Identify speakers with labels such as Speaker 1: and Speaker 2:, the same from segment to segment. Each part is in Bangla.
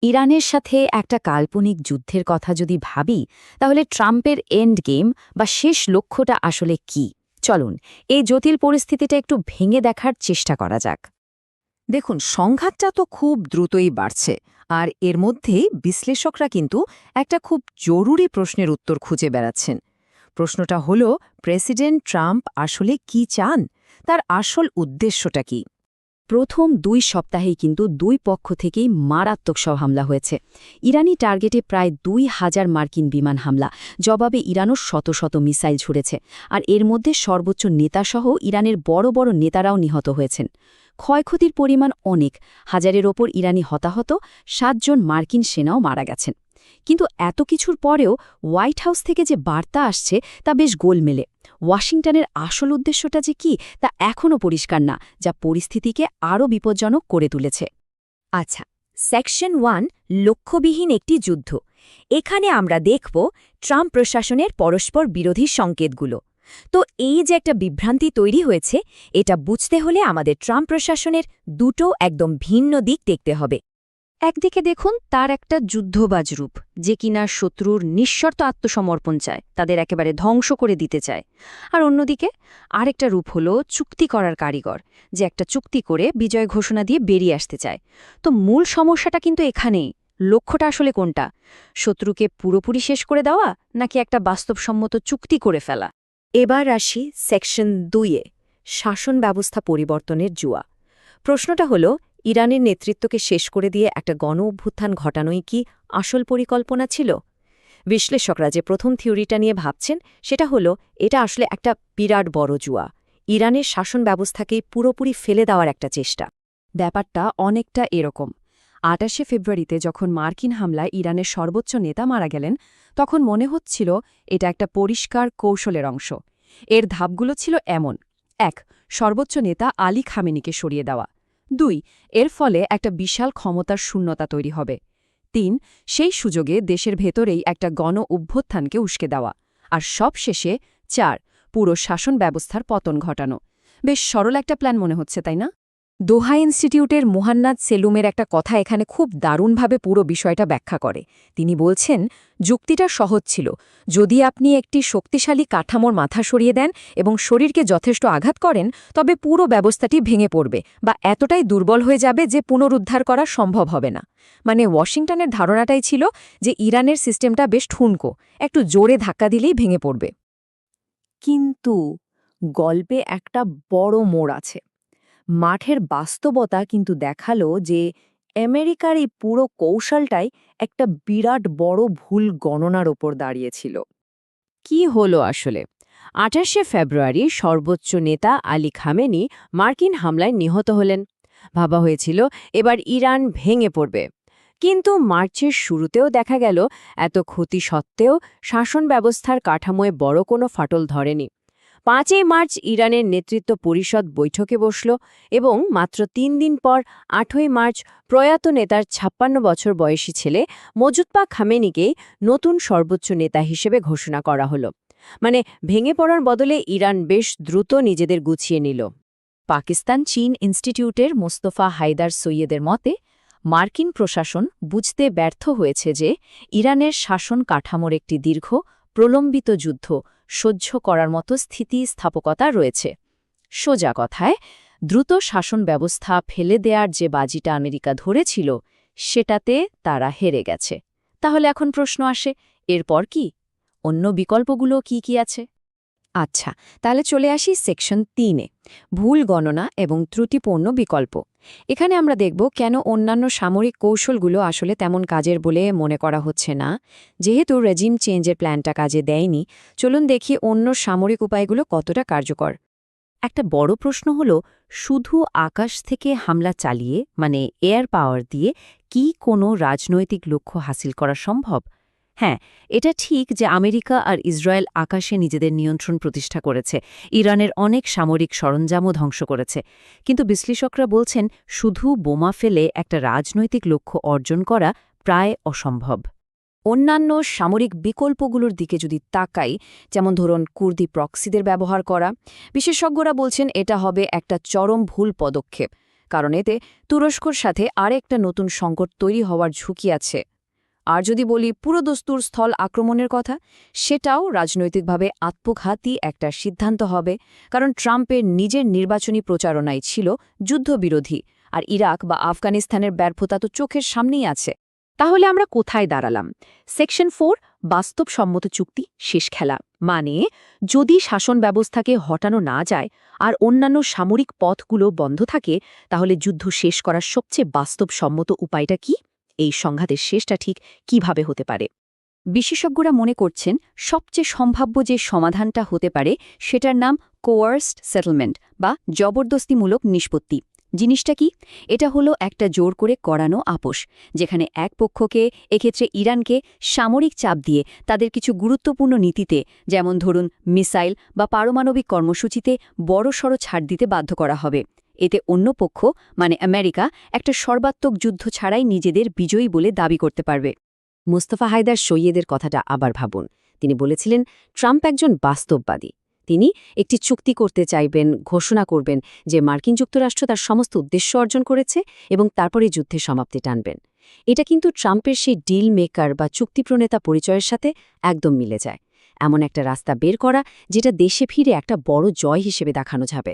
Speaker 1: ইরানের সাথে একটা কাল্পনিক যুদ্ধের কথা যদি ভাবি তাহলে ট্রাম্পের এন্ড গেম বা শেষ লক্ষ্যটা আসলে কি? চলুন এই জটিল পরিস্থিতিটা একটু ভেঙে দেখার চেষ্টা করা যাক।
Speaker 2: দেখুন, সংঘাতটা তো খুব দ্রুতই বাড়ছে। আর এর মধ্যেই বিশ্লেষকরা কিন্তু একটা খুব জরুরি প্রশ্নের উত্তর খুঁজে বেড়াচ্ছেন। প্রশ্নটা হলো, প্রেসিডেন্ট ট্রাম্প আসলে কি চান? তার আসল উদ্দেশ্যটা কি?
Speaker 1: প্রথম 2 সপ্তাহেই কিন্তু দুই পক্ষ থেকেই মারাত্মক সব হামলা হয়েছে। ইরানি টার্গেটে প্রায় 2000 মার্কিন বিমান হামলা, জবাবে ইরানও শত শত মিসাইল ছুড়েছে। আর এর মধ্যে সর্বোচ্চ নেতাসহ ইরানের বড় বড় নেতারাও নিহত হয়েছেন। ক্ষয়ক্ষতির পরিমাণ অনেক, হাজারের ওপর ইরানি হতাহত, 7 জন মার্কিন সেনাও মারা গেছেন। কিন্তু এত কিছুর পরেও হোয়াইট হাউস থেকে যে বার্তা আসছে তা বেশ গোলমেলে। ওয়াশিংটনের আসল উদ্দেশ্যটা যে কি তা এখনও পরিষ্কার না, যা পরিস্থিতিকে আরও বিপজ্জনক করে তুলেছে।
Speaker 3: আচ্ছা, সেকশন 1 লক্ষ্যবিহীন একটি যুদ্ধ। এখানে আমরা দেখব ট্রাম্প প্রশাসনের পরস্পর বিরোধী সংকেতগুলো। তো এই যে একটা বিভ্রান্তি তৈরি হয়েছে, এটা বুঝতে হলে আমাদের ট্রাম্প প্রশাসনের দুটো একদম ভিন্ন দিক দেখতে হবে।
Speaker 1: একদিকে দেখুন তার একটা যুদ্ধবাজ রূপ, যে কিনা শত্রুর নিঃশর্ত আত্মসমর্পণ চায়, তাদের একেবারে ধ্বংস করে দিতে চায়। আর অন্যদিকে আরেকটা রূপ হলো চুক্তি করার কারিগর, যে একটা চুক্তি করে বিজয় ঘোষণা দিয়ে বেরিয়ে আসতে চায়। তো মূল সমস্যাটা কিন্তু এখানেই। লক্ষ্যটা আসলে কোনটা? শত্রুকে পুরোপুরি শেষ করে দেওয়া, নাকি একটা বাস্তবসম্মত চুক্তি করে ফেলা?
Speaker 3: এবার আসি সেকশন 2-এ, শাসন ব্যবস্থা পরিবর্তনের জুয়া। প্রশ্নটা হলো, ইরানের নেতৃত্বকে শেষ করে দিয়ে একটা গণ অভ্যুত্থান ঘটানোই কি আসল পরিকল্পনা ছিল? বিশ্লেষকরা যে প্রথম থিওরিটা নিয়ে ভাবছেন সেটা হলো, এটা আসলে একটা বিরাট বড় জুয়া, ইরানের শাসন ব্যবস্থাকেই পুরোপুরি ফেলে দেওয়ার একটা চেষ্টা।
Speaker 2: ব্যাপারটা অনেকটা এরকম। 28শে ফেব্রুয়ারিতে যখন মার্কিন হামলায় ইরানের সর্বোচ্চ নেতা মারা গেলেন, তখন মনে হচ্ছিল এটা একটা পরিষ্কার কৌশলের অংশ। এর ধাপগুলো ছিল এমন: 1. সর্বোচ্চ নেতা আলী খামেনিকে সরিয়ে দেওয়া। 2. এর ফলে একটা বিশাল ক্ষমতার শূন্যতা তৈরি হবে। 3. সেই সুযোগে দেশের ভেতরেই একটা গণ অভ্যুত্থানকে উস্কে দেওয়া। আর সবশেষে 4. পুরো শাসন ব্যবস্থার পতন ঘটানো। বেশ সরল একটা প্ল্যান মনে হচ্ছে, তাই না? দোহা ইনস্টিটিউটের মুহান্নাদ সেলুমের একটা কথা এখানে খুব দারুণভাবে পুরো বিষয়টা ব্যাখ্যা করে। তিনি বলছেন, যুক্তিটা সহজ ছিল। যদি আপনি একটি শক্তিশালী কাঠামোর মাথা সরিয়ে দেন এবং শরীরকে যথেষ্ট আঘাত করেন, তবে পুরো ব্যবস্থাটি ভেঙে পড়বে বা এতটাই দুর্বল হয়ে যাবে যে পুনরুদ্ধার করা সম্ভব হবে না। মানে ওয়াশিংটনের ধারণাটাই ছিল যে ইরানের সিস্টেমটা বেশ ঠুনকো, একটু জোরে ধাক্কা দিলেই ভেঙে পড়বে। কিন্তু গল্পে একটা বড় মোড় আছে। মাঠের বাস্তবতা কিন্তু দেখালো যে আমেরিকার এই পুরো কৌশলটাই একটা বিরাট বড় ভুল গণনার ওপর দাঁড়িয়েছিল।
Speaker 1: কি হলো আসলে? 28শে ফেব্রুয়ারি সর্বোচ্চ নেতা আলী খামেনি মার্কিন হামলায় নিহত হলেন। ভাবা হয়েছিল এবার ইরান ভেঙে পড়বে। কিন্তু মার্চের শুরুতেও দেখা গেল এত ক্ষতি সত্ত্বেও শাসন ব্যবস্থার কাঠামোয় বড় কোনো ফাটল ধরেনি। 5ই মার্চ ইরানের নেতৃত্ব পরিষদ বৈঠকে বসল এবং মাত্র 3 দিন পর 8ই মার্চ প্রয়াত নেতার 56 বছর বয়সী ছেলে মজুত্বা খামেনিকে নতুন সর্বোচ্চ নেতা হিসেবে ঘোষণা করা হলো। মানে ভেঙে পড়ার বদলে ইরান বেশ দ্রুত নিজেদের গুছিয়ে নিল। পাকিস্তান চীন ইনস্টিটিউটের মোস্তফা হায়দার সৈয়দের মতে, মার্কিন প্রশাসন বুঝতে ব্যর্থ হয়েছে যে ইরানের শাসন কাঠামোর একটি দীর্ঘ প্রলম্বিত যুদ্ধ সহ্য করার মতো স্থিতিস্থাপকতা রয়েছে। সোজা কথায়, দ্রুত শাসন ব্যবস্থা ফেলে দেওয়ার যে বাজিটা আমেরিকা ধরেছিল, সেটাতে তারা হেরে গেছে। তাহলে এখন প্রশ্ন আসে, এরপর কি? অন্য বিকল্পগুলো কি কি আছে?
Speaker 2: আচ্ছা, তাহলে চলে আসি সেকশন 3-এ, ভুল গণনা এবং ত্রুটিপূর্ণ বিকল্প। এখানে আমরা দেখব কেন অন্যান্য সামরিক কৌশলগুলো আসলে তেমন কাজের বলে মনে করা হচ্ছে না। যেহেতু রেজিম চেঞ্জের প্ল্যানটা কাজে দেয়নি, চলুন দেখি অন্য সামরিক উপায়গুলো কতটা কার্যকর।
Speaker 1: একটা বড় প্রশ্ন হলো, শুধু আকাশ থেকে হামলা চালিয়ে মানে এয়ার পাওয়ার দিয়ে কি কোনো রাজনৈতিক লক্ষ্য হাসিল করা সম্ভব? হ্যাঁ, এটা ঠিক যে আমেরিকা আর ইসরায়েল আকাশে নিজেদের নিয়ন্ত্রণ প্রতিষ্ঠা করেছে, ইরানের অনেক সামরিক সরঞ্জামও ধ্বংস করেছে। কিন্তু বিশ্লেষকরা বলছেন শুধু বোমা ফেলে একটা রাজনৈতিক লক্ষ্য অর্জন করা প্রায় অসম্ভব।
Speaker 2: অন্যান্য সামরিক বিকল্পগুলোর দিকে যদি তাকাই, যেমন ধরুন কুর্দি প্রক্সিদের ব্যবহার করা, বিশেষজ্ঞরা বলছেন এটা হবে একটা চরম ভুল পদক্ষেপ। কারণ এতে তুরস্কর সাথে আরেকটা নতুন সংকট তৈরি হওয়ার ঝুঁকি আছে। আর যদি বলি পুরো দস্তুর স্থল আক্রমণের কথা, সেটাও রাজনৈতিকভাবে আত্মঘাতী একটা সিদ্ধান্ত হবে, কারণ ট্রাম্পের নিজের নির্বাচনী প্রচারণাই ছিল যুদ্ধবিরোধী, আর ইরাক বা আফগানিস্তানের ব্যর্থতা তো চোখের সামনেই আছে। তাহলে আমরা কোথায় দাঁড়ালাম? সেকশন 4, বাস্তবসম্মত চুক্তি, শেষ খেলা। মানে যদি শাসন ব্যবস্থাকে হটানো না যায় আর অন্যান্য সামরিক পথগুলো বন্ধ থাকে, তাহলে যুদ্ধ শেষ করার সবচেয়ে বাস্তবসম্মত উপায়টা কি? এই সংঘাতের শেষটা ঠিক কিভাবে হতে পারে? বিশেষজ্ঞরা মনে করছেন সবচেয়ে সম্ভাব্য যে সমাধানটা হতে পারে সেটার নাম কোয়ার্সড সেটেলমেন্ট বা জবরদস্তিমূলক নিষ্পত্তি। জিনিসটা কি? এটা হলো একটা জোর করে করানো আপোষ, যেখানে এক পক্ষকে, এক্ষেত্রে ইরানকে, সামরিক চাপ দিয়ে তাদের কিছু গুরুত্বপূর্ণ নীতিতে, যেমন ধরুন মিসাইল বা পারমাণবিক কর্মসূচিতে বড়সড় ছাড় দিতে বাধ্য করা হবে। এতে অন্য পক্ষ মানে আমেরিকা একটা সর্বাত্মক যুদ্ধ ছাড়াই নিজেদের বিজয়ী বলে দাবি করতে পারবে।
Speaker 1: মুস্তফা হায়দার সৈয়দের কথাটা আবার ভাবুন। তিনি বলেছিলেন ট্রাম্প একজন বাস্তববাদী। তিনি একটি চুক্তি করতে চাইবেন, ঘোষণা করবেন যে মার্কিন যুক্তরাষ্ট্র তার সমস্ত উদ্দেশ্য অর্জন করেছে এবং তারপরে যুদ্ধের সমাপ্তি টানবেন। এটা কিন্তু ট্রাম্পের সেই ডিল মেকার বা চুক্তিপ্রণেতা পরিচয়ের সাথে একদম মিলে যায়। এমন একটা রাস্তা বের করা যেটা দেশে ফিরে একটা বড় জয় হিসেবে দেখানো যাবে।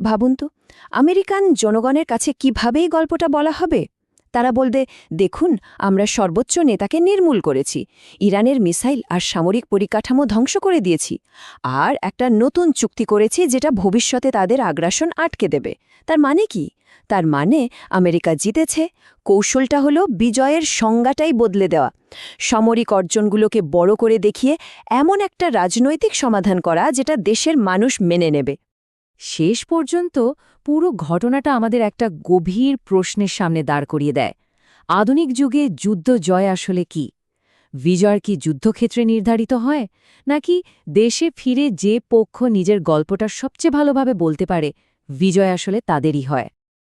Speaker 2: ভাবুন তো, আমেরিকান জনগণের কাছে কিভাবেই গল্পটা বলা হবে? তারা বলবে, দেখুন, আমরা সর্বোচ্চ নেতাকে নির্মূল করেছি, ইরানের মিসাইল আর সামরিক পরিকাঠামো ধ্বংস করে দিয়েছি, আর একটা নতুন চুক্তি করেছি যেটা ভবিষ্যতে তাদের আগ্রাসন আটকে দেবে। তার মানে কি? তার মানে আমেরিকা জিতেছে। কৌশলটা হলো বিজয়ের সংজ্ঞাটাই বদলে দেওয়া, সামরিক অর্জনগুলোকে বড় করে দেখিয়ে এমন একটা রাজনৈতিক সমাধান করা যেটা দেশের মানুষ মেনে নেবে।
Speaker 1: শেষ পর্যন্ত পুরো ঘটনাটা আমাদের একটা গভীর প্রশ্নের সামনে দাঁড় করিয়ে দেয়। আধুনিক যুগে যুদ্ধ জয় আসলে কি? বিজয় কি যুদ্ধক্ষেত্রে নির্ধারিত হয়, নাকি দেশে ফিরে যে পক্ষ নিজের গল্পটা সবচেয়ে ভালোভাবে বলতে পারে, বিজয় আসলে তাদেরই হয়?